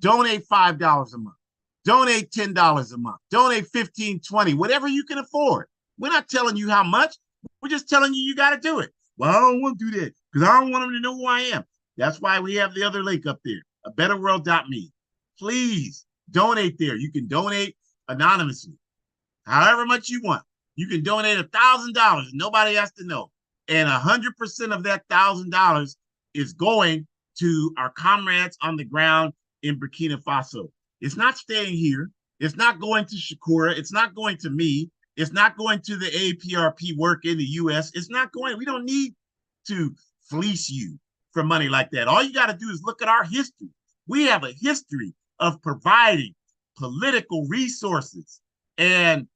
Donate $5 a month. Donate $10 a month. Donate $15, $20, whatever you can afford. We're not telling you how much. We're just telling you got to do it. Well, I don't want to do that because I don't want them to know who I am. That's why we have the other link up there, abetterworld.me. Please donate there. You can donate anonymously, however much you want. You can donate $1,000 and nobody has to know. And 100% of that $1,000 is going to our comrades on the ground in Burkina Faso. It's not staying here. It's not going to Shakura. It's not going to me. It's not going to the APRP work in the U.S. It's not going. We don't need to fleece you for money like that. All you got to do is look at our history. We have a history of providing political resources and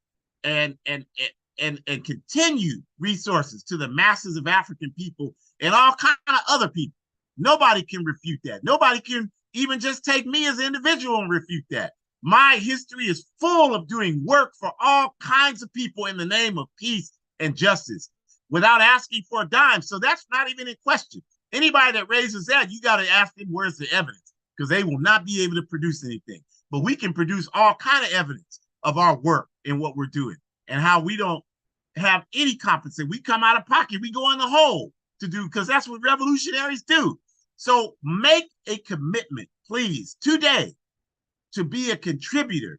continued resources to the masses of African people and all kind of other people. Nobody can refute that. Nobody can even just take me as an individual and refute that. My history is full of doing work for all kinds of people in the name of peace and justice without asking for a dime. So that's not even in question. Anybody that raises that, you got to ask them where's the evidence, because they will not be able to produce anything. But we can produce all kind of evidence of our work and what we're doing and how we don't have any compensation. We come out of pocket. We go in the hole to do, because that's what revolutionaries do. So make a commitment, please, today to be a contributor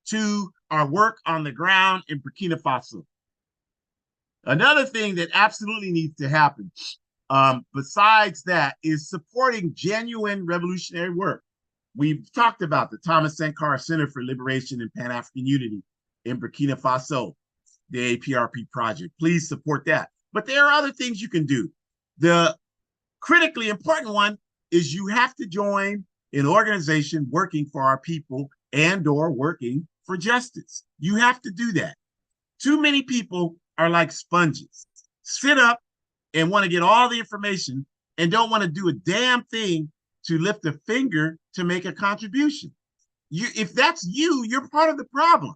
to our work on the ground in Burkina Faso. Another thing that absolutely needs to happen, besides that, is supporting genuine revolutionary work. We've talked about the Thomas Sankara Center for Liberation and Pan-African Unity in Burkina Faso, the APRP project. Please support that. But there are other things you can do. The critically important one is you have to join an organization working for our people and or working for justice. You have to do that. Too many people are like sponges, sit up and want to get all the information and don't want to do a damn thing to lift a finger to make a contribution. If that's you, you're part of the problem.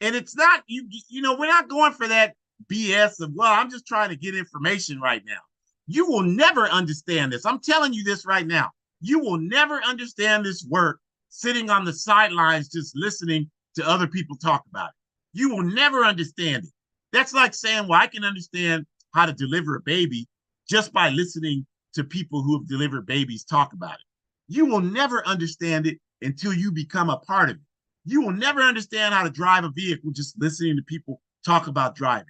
And it's not, we're not going for that BS of, well, I'm just trying to get information right now. You will never understand this. I'm telling you this right now. You will never understand this work sitting on the sidelines just listening to other people talk about it. You will never understand it. That's like saying, well, I can understand how to deliver a baby just by listening to people who have delivered babies talk about it. You will never understand it until you become a part of it. You will never understand how to drive a vehicle just listening to people talk about driving.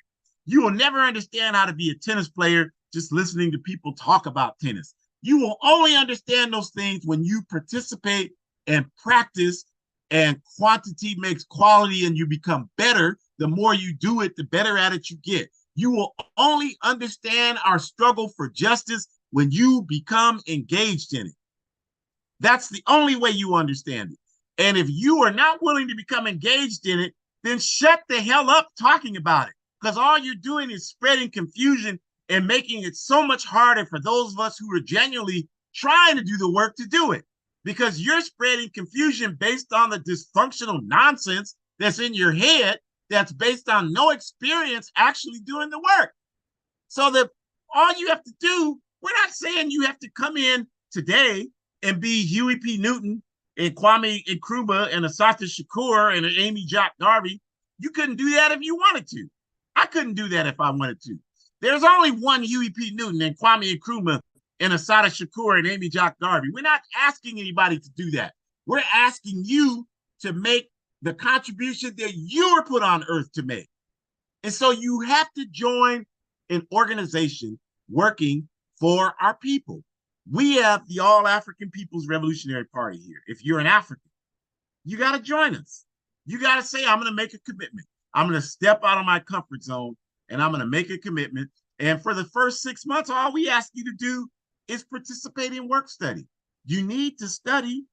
You will never understand how to be a tennis player just listening to people talk about tennis. You will only understand those things when you participate and practice, and quantity makes quality, and you become better. The more you do it, the better at it you get. You will only understand our struggle for justice when you become engaged in it. That's the only way you understand it. And if you are not willing to become engaged in it, then shut the hell up talking about it. Because all you're doing is spreading confusion and making it so much harder for those of us who are genuinely trying to do the work to do it. Because you're spreading confusion based on the dysfunctional nonsense that's in your head that's based on no experience actually doing the work. So that all you have to do, we're not saying you have to come in today and be Huey P. Newton and Kwame Nkrumah and Ancestor Shakur and Amy Jock Garvey. You couldn't do that if you wanted to. I couldn't do that if I wanted to. There's only one Huey P. Newton and Kwame Nkrumah and Ancestor Shakur and Amy Jock Garvey. We're not asking anybody to do that. We're asking you to make the contribution that you were put on earth to make. And so you have to join an organization working for our people. We have the All African People's Revolutionary Party here. If you're an African, you got to join us. You got to say, I'm going to make a commitment. I'm going to step out of my comfort zone and I'm going to make a commitment. And for the first 6 months, all we ask you to do is participate in work study. You need to study.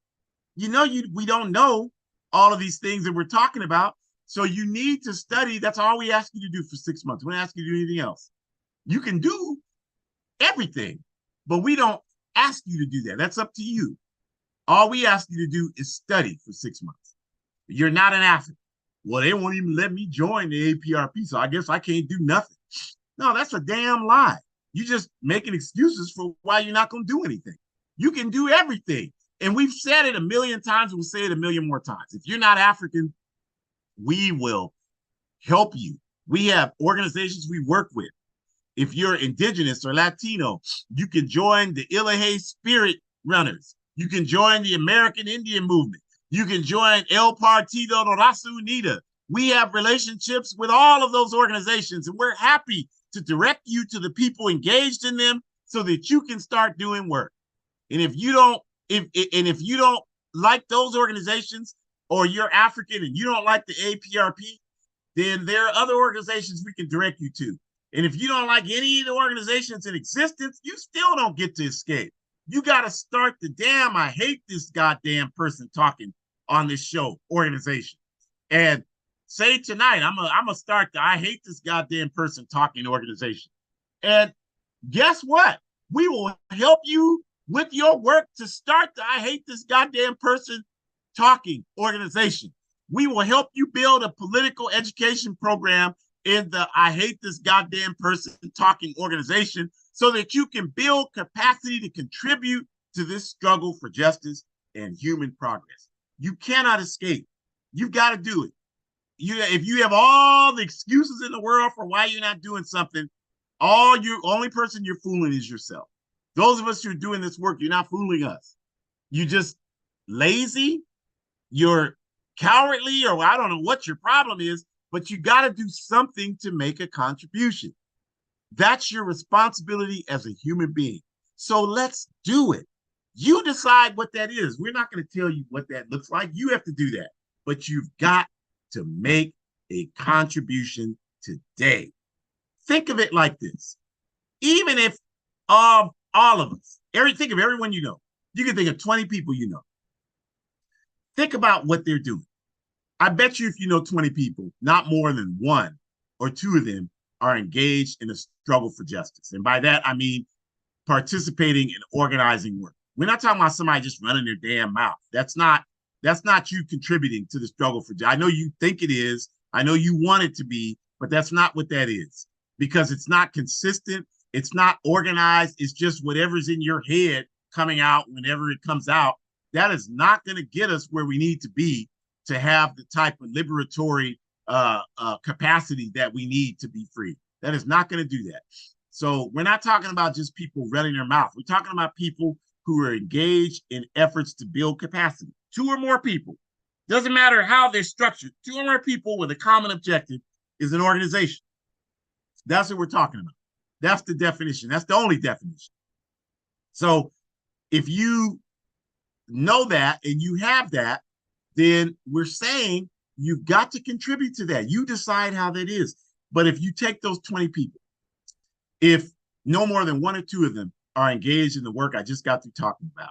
You know, we don't know all of these things that we're talking about. So you need to study. That's all we ask you to do for 6 months. We don't ask you to do anything else. You can do everything, but we don't ask you to do that. That's up to you. All we ask you to do is study for 6 months. You're not an African. Well, they won't even let me join the APRP, so I guess I can't do nothing. No, that's a damn lie. You're just making excuses for why you're not going to do anything. You can do everything. And we've said it a million times, and we'll say it a million more times. If you're not African, we will help you. We have organizations we work with. If you're indigenous or Latino, you can join the Ilahe Spirit Runners. You can join the American Indian Movement. You can join El Partido de Raza Unida. We have relationships with all of those organizations, and we're happy to direct you to the people engaged in them so that you can start doing work. And if you don't, if you don't like those organizations, or you're African and you don't like the APRP, then there are other organizations we can direct you to. And if you don't like any of the organizations in existence, you still don't get to escape. You got to start the damn I hate this goddamn person talking on this show organization. And say tonight, I'm gonna start the I hate this goddamn person talking organization. And guess what? We will help you with your work to start the I hate this goddamn person talking organization. We will help you build a political education program in the I hate this goddamn person talking organization so that you can build capacity to contribute to this struggle for justice and human progress. You cannot escape. You've got to do it. If you have all the excuses in the world for why you're not doing something, only person you're fooling is yourself. Those of us who are doing this work, you're not fooling us. You're just lazy, you're cowardly, or I don't know what your problem is, but you got to do something to make a contribution. That's your responsibility as a human being. So let's do it. You decide what that is. We're not going to tell you what that looks like. You have to do that. But you've got to make a contribution today. Think of it like this. Even if all of us, think of everyone you know. You can think of 20 people you know. Think about what they're doing. I bet you if you know 20 people, not more than one or two of them are engaged in a struggle for justice. And by that, I mean participating in organizing work. We're not talking about somebody just running their damn mouth. That's not you contributing to the struggle for justice. I know you think it is. I know you want it to be, but that's not what that is, because it's not consistent. It's not organized. It's just whatever's in your head coming out whenever it comes out. That is not going to get us where we need to be to have the type of liberatory capacity that we need to be free. That is not going to do that. So we're not talking about just people running their mouth. We're talking about people who are engaged in efforts to build capacity. 2 or more people. Doesn't matter how they're structured. 2 or more people with a common objective is an organization. That's what we're talking about. That's the definition. That's the only definition. So if you know that and you have that, then we're saying you've got to contribute to that. You decide how that is. But if you take those 20 people, if no more than 1 or 2 of them are engaged in the work I just got through talking about,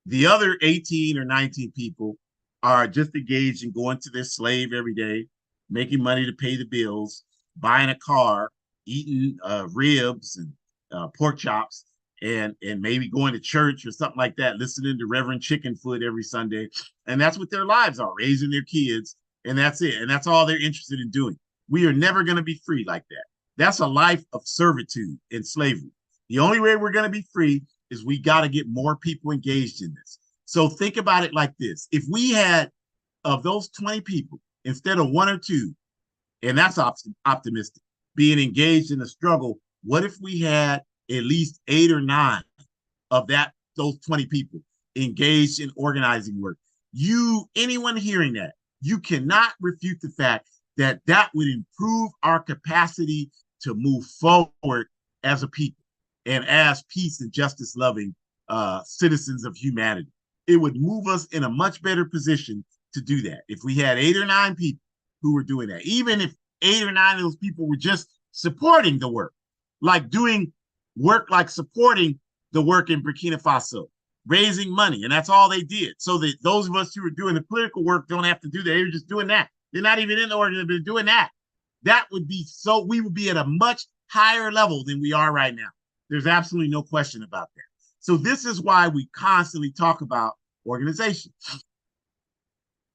The other 18 or 19 people are just engaged in going to their slave every day, making money to pay the bills, buying a car, eating ribs and pork chops, and maybe going to church or something like that, listening to Reverend Chickenfoot every Sunday. And that's what their lives are, raising their kids. And that's it. And that's all they're interested in doing. We are never going to be free like that. That's a life of servitude and slavery. The only way we're going to be free is we got to get more people engaged in this. So think about it like this. If we had, of those 20 people, instead of one or two, and that's optimistic, being engaged in a struggle, what if we had at least 8 or 9 of those 20 people engaged in organizing work? Anyone hearing that, you cannot refute the fact that that would improve our capacity to move forward as a people and as peace and justice loving citizens of humanity. It would move us in a much better position to do that. If we had 8 or 9 people who were doing that, even if 8 or 9 of those people were just supporting the work, like doing work, like supporting the work in Burkina Faso, raising money, and that's all they did. So that those of us who are doing the political work don't have to do that. They're just doing that. They're not even in the organization, they're doing that. That would be so, we would be at a much higher level than we are right now. There's absolutely no question about that. So this is why we constantly talk about organization.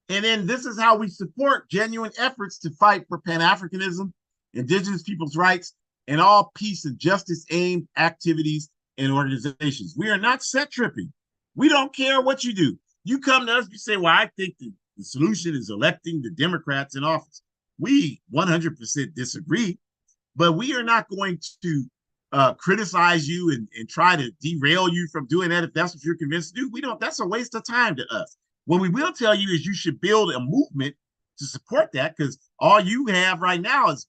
And then this is how we support genuine efforts to fight for Pan-Africanism, indigenous people's rights, and all peace and justice aimed activities and organizations. We are not set tripping. We don't care what you do. You come to us, you say, well, I think the solution is electing the Democrats in office. We 100% disagree, but we are not going to criticize you and try to derail you from doing that if that's what you're convinced to do. We don't. That's a waste of time to us. What we will tell you is you should build a movement to support that, because all you have right now is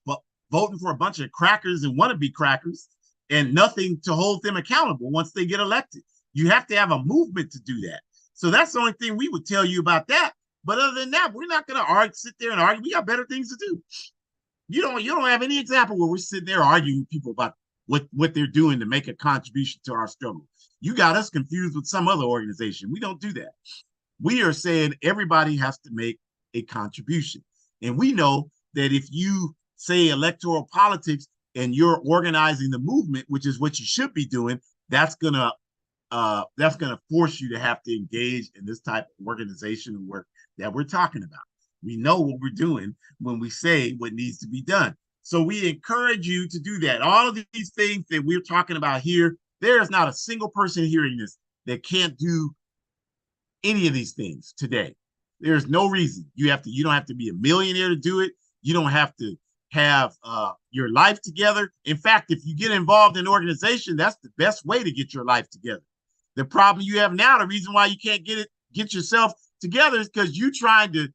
voting for a bunch of crackers and wannabe crackers and nothing to hold them accountable once they get elected. You have to have a movement to do that. So that's the only thing we would tell you about that. But other than that, we're not going to sit there and argue. We got better things to do. You don't have any example where we're sitting there arguing with people about what they're doing to make a contribution to our struggle. You got us confused with some other organization. We don't do that. We are saying everybody has to make a contribution. And we know that if you say electoral politics and you're organizing the movement, which is what you should be doing, that's gonna force you to have to engage in this type of organizational work that we're talking about. We know what we're doing when we say what needs to be done. So we encourage you to do that. All of these things that we're talking about here, there is not a single person hearing this that can't do any of these things today. There's no reason you don't have to be a millionaire to do it. You don't have to have your life together. In fact, if you get involved in an organization, that's the best way to get your life together. The problem you have now, the reason why you can't get yourself together is because you're trying to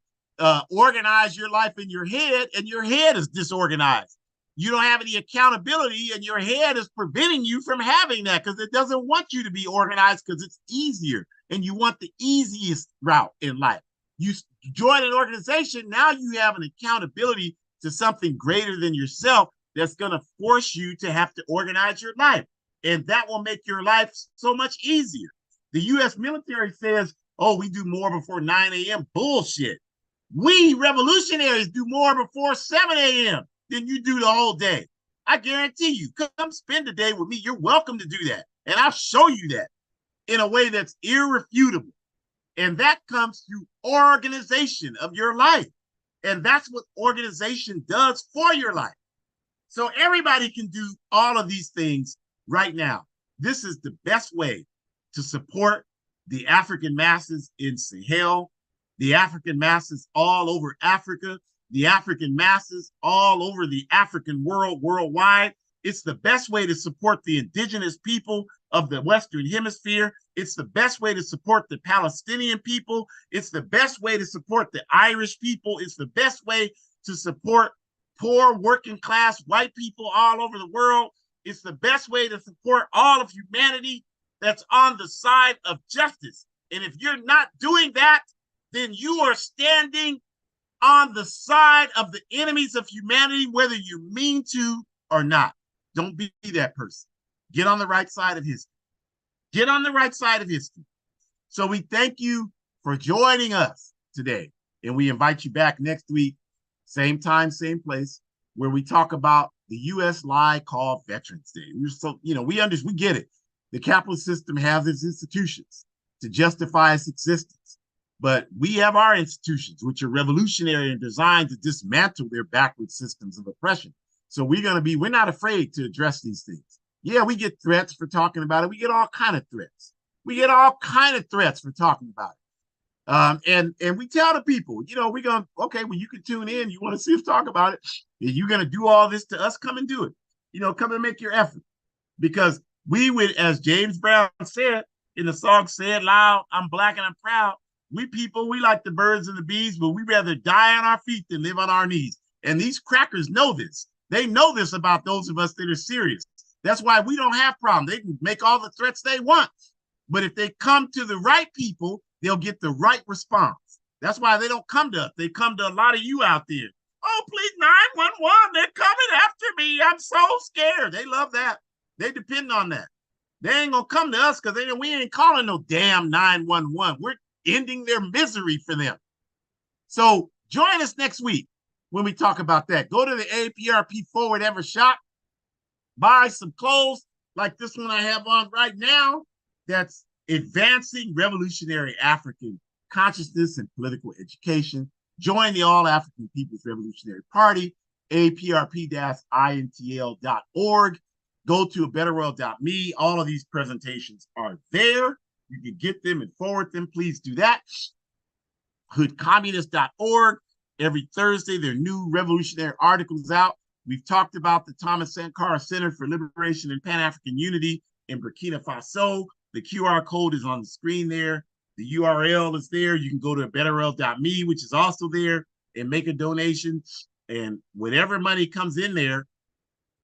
organize your life in your head, and your head is disorganized. You don't have any accountability, and your head is preventing you from having that because it doesn't want you to be organized because it's easier, and you want the easiest route in life. You join an organization, now you have an accountability to something greater than yourself that's going to force you to have to organize your life, and that will make your life so much easier. The U.S. military says, oh, we do more before 9 a.m. Bullshit. We revolutionaries do more before 7 a.m. than you do the whole day. I guarantee you, come spend the day with me. You're welcome to do that. And I'll show you that in a way that's irrefutable. And that comes through organization of your life. And that's what organization does for your life. So everybody can do all of these things right now. This is the best way to support the African masses in Sahel, the African masses all over Africa, the African masses all over the African world, worldwide. It's the best way to support the indigenous people of the Western Hemisphere. It's the best way to support the Palestinian people. It's the best way to support the Irish people. It's the best way to support poor working class white people all over the world. It's the best way to support all of humanity that's on the side of justice. And if you're not doing that, then you are standing on the side of the enemies of humanity, whether you mean to or not. Don't be that person. Get on the right side of history. Get on the right side of history. So we thank you for joining us today. And we invite you back next week, same time, same place, where we talk about the U.S. lie called Veterans Day. We're so, we get it. The capitalist system has its institutions to justify its existence. But we have our institutions, which are revolutionary and designed to dismantle their backward systems of oppression. So we're not afraid to address these things. Yeah, we get threats for talking about it. We get all kind of threats. We get all kind of threats for talking about it. And we tell the people, we're going to, okay, well, you can tune in. You want to see us talk about it. If you're going to do all this to us, come and do it. Come and make your effort. Because we would, as James Brown said in the song, "Say It Loud, I'm Black and I'm Proud." We people, we like the birds and the bees, but we rather die on our feet than live on our knees. And these crackers know this. They know this about those of us that are serious. That's why we don't have problems. They can make all the threats they want. But if they come to the right people, they'll get the right response. That's why they don't come to us. They come to a lot of you out there. Oh, please, 911, they're coming after me. I'm so scared. They love that. They depend on that. They ain't going to come to us because we ain't calling no damn 911. We're ending their misery for them. So join us next week when we talk about that. Go to the APRP Forward Ever shop, buy some clothes like this one I have on right now that's advancing revolutionary African consciousness and political education. Join the All African People's Revolutionary Party, aprp-intl.org. Go to abetterworld.me. All of these presentations are there. You can get them and forward them. Please do that. Hoodcommunist.org. Every Thursday, there are new revolutionary articles out. We've talked about the Thomas Sankara Center for Liberation and Pan-African Unity in Burkina Faso. The QR code is on the screen there. The URL is there. You can go to betterworld.me, which is also there, and make a donation. And whatever money comes in there,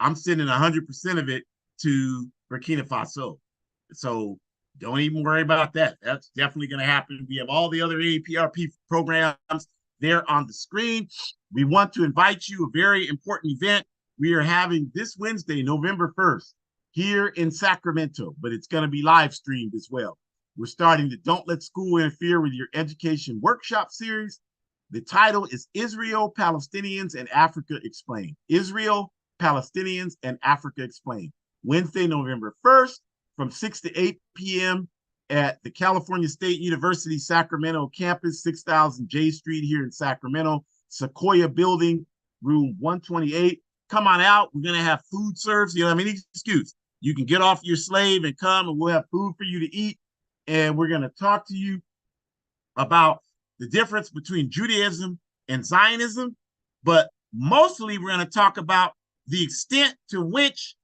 I'm sending 100% of it to Burkina Faso. So don't even worry about that. That's definitely going to happen. We have all the other APRP programs there on the screen. We want to invite you a very important event we are having this Wednesday, November 1st, here in Sacramento, but it's going to be live streamed as well. We're starting the Don't Let School Interfere with Your Education workshop series. The title is Israel, Palestinians, and Africa Explained. Israel, Palestinians, and Africa Explained. Wednesday, November 1st, from 6 to 8 p.m. at the California State University Sacramento campus, 6000 J Street here in Sacramento, Sequoia Building, room 128. Come on out. We're going to have food served. You don't have any excuse. You can get off your slave and come, and we'll have food for you to eat. And we're going to talk to you about the difference between Judaism and Zionism. But mostly, we're going to talk about the extent to which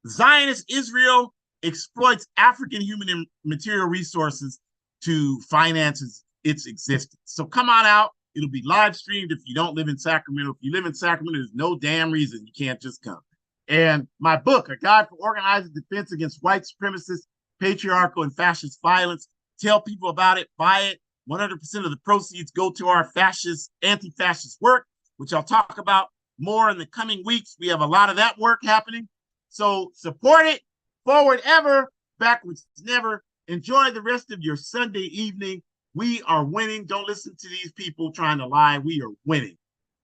Zionist Israel exploits African human and material resources to finance its existence. So come on out. It'll be live streamed if you don't live in Sacramento. If you live in Sacramento, there's no damn reason you can't just come. And my book, A Guide for Organized Defense Against White Supremacist, Patriarchal, and Fascist Violence. Tell people about it. Buy it. 100% of the proceeds go to our anti-fascist work, which I'll talk about more in the coming weeks. We have a lot of that work happening. So support it. Forward ever, backwards never. Enjoy the rest of your Sunday evening. We are winning. Don't listen to these people trying to lie. We are winning.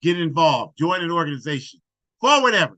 Get involved. Join an organization. Forward ever.